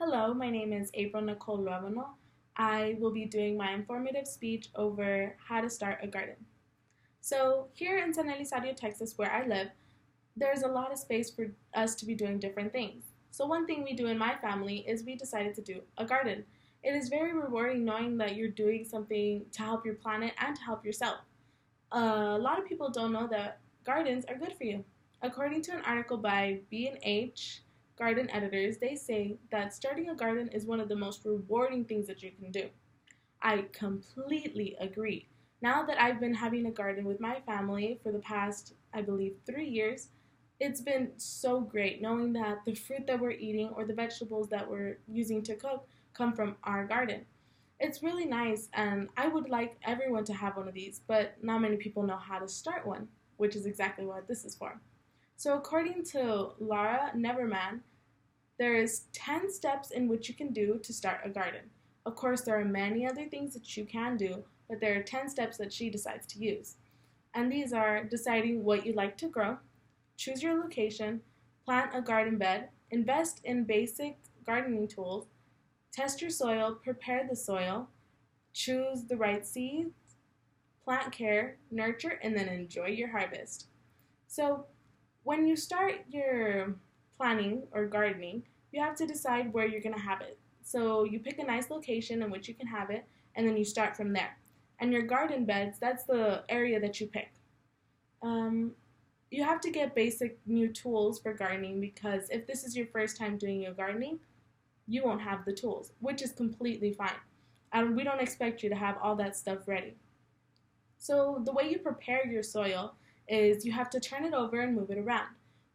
Hello, my name is April Nicole Ravano. I will be doing my informative speech over how to start a garden. So, here in San Elizario, Texas, where I live, there's a lot of space for us to be doing different things. So, one thing we do in my family is we decided to do a garden. It is very rewarding knowing that you're doing something to help your planet and to help yourself. A lot of people don't know that gardens are good for you. According to an article by B&H Garden Editors, they say that starting a garden is one of the most rewarding things that you can do. I completely agree. Now that I've been having a garden with my family for the past, I believe, 3 years, it's been so great knowing that the fruit that we're eating or the vegetables that we're using to cook come from our garden. It's really nice, and I would like everyone to have one of these, but not many people know how to start one, which is exactly what this is for. So, according to Laura Neverman, there is 10 steps in which you can do to start a garden. Of course, there are many other things that you can do, but there are 10 steps that she decides to use. And these are deciding what you'd like to grow, choose your location, plant a garden bed, invest in basic gardening tools, test your soil, prepare the soil, choose the right seeds, plant care, nurture, and then enjoy your harvest. So, when you start your planning or gardening, you have to decide where you're going to have it. So, you pick a nice location in which you can have it, and then you start from there. And your garden beds, that's the area that you pick. Um, you have to get basic new tools for gardening because if this is your first time doing your gardening, you won't have the tools, which is completely fine. And we don't expect you to have all that stuff ready. So the way you prepare your soil is you have to turn it over and move it around.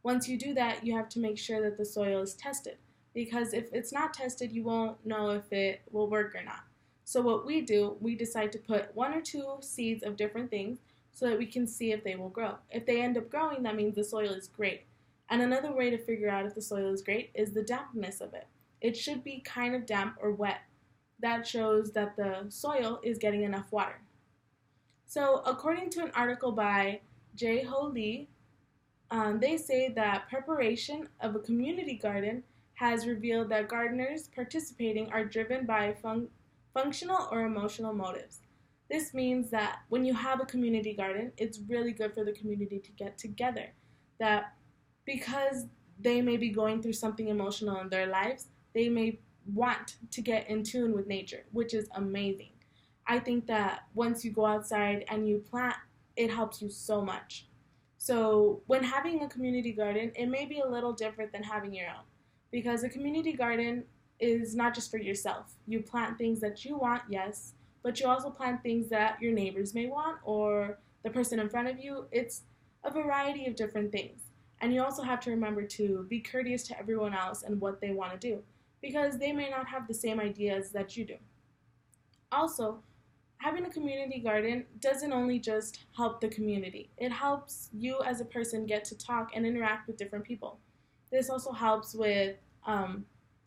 Once you do that, you have to make sure that the soil is tested because if it's not tested, you won't know if it will work or not. So what we do, we decide to put one or two seeds of different things so that we can see if they will grow. If they end up growing, that means the soil is great. And another way to figure out if the soil is great is the dampness of it. It should be kind of damp or wet. That shows that the soil is getting enough water. So, according to an article by J. Ho Lee, they say that preparation of a community garden has revealed that gardeners participating are driven by functional or emotional motives. This means that when you have a community garden, it's really good for the community to get together. That because they may be going through something emotional in their lives, they may want to get in tune with nature, which is amazing. I think that once you go outside and you plant, it helps you so much. So, when having a community garden, it may be a little different than having your own because a community garden is not just for yourself. You plant things that you want, yes, but you also plant things that your neighbors may want or the person in front of you. It's a variety of different things. And you also have to remember to be courteous to everyone else and what they want to do because they may not have the same ideas that you do. Also, having a community garden doesn't only just help the community, it helps you as a person get to talk and interact with different people. This also helps with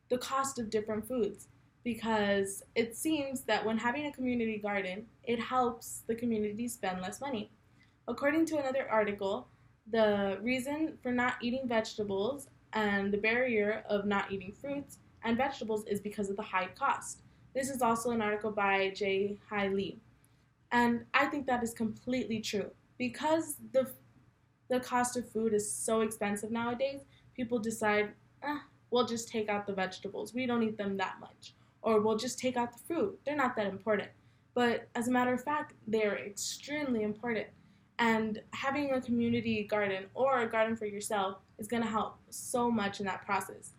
the cost of different foods because it seems that when having a community garden, it helps the community spend less money. According to another article, the reason for not eating vegetables and the barrier of not eating fruits and vegetables is because of the high cost. This is also an article by J. Hai Lee. And I think that is completely true. Because the cost of food is so expensive nowadays, people decide, we'll just take out the vegetables. We don't eat them that much. Or we'll just take out the fruit. They're not that important. But as a matter of fact, they're extremely important. And having a community garden or a garden for yourself is going to help so much in that process.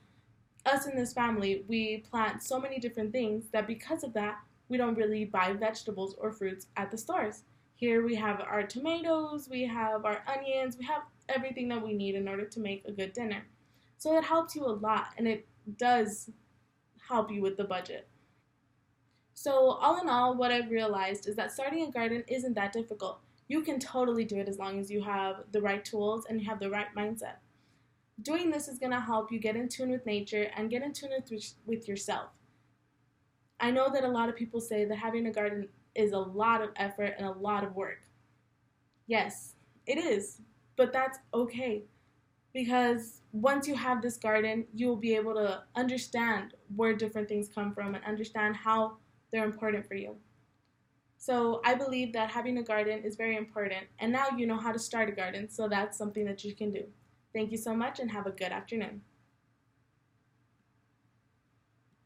Us in this family, we plant so many different things that because of that, we don't really buy vegetables or fruits at the stores. Here we have our tomatoes, we have our onions, we have everything that we need in order to make a good dinner. So it helps you a lot, and it does help you with the budget. So all in all, what I've realized is that starting a garden isn't that difficult. You can totally do it as long as you have the right tools and you have the right mindset. Doing this is going to help you get in tune with nature and get in tune with yourself. I know that a lot of people say that having a garden is a lot of effort and a lot of work. Yes, it is, but that's okay because once you have this garden, you will be able to understand where different things come from and understand how they're important for you. So I believe that having a garden is very important, and now you know how to start a garden, so that's something that you can do. Thank you so much and have a good afternoon.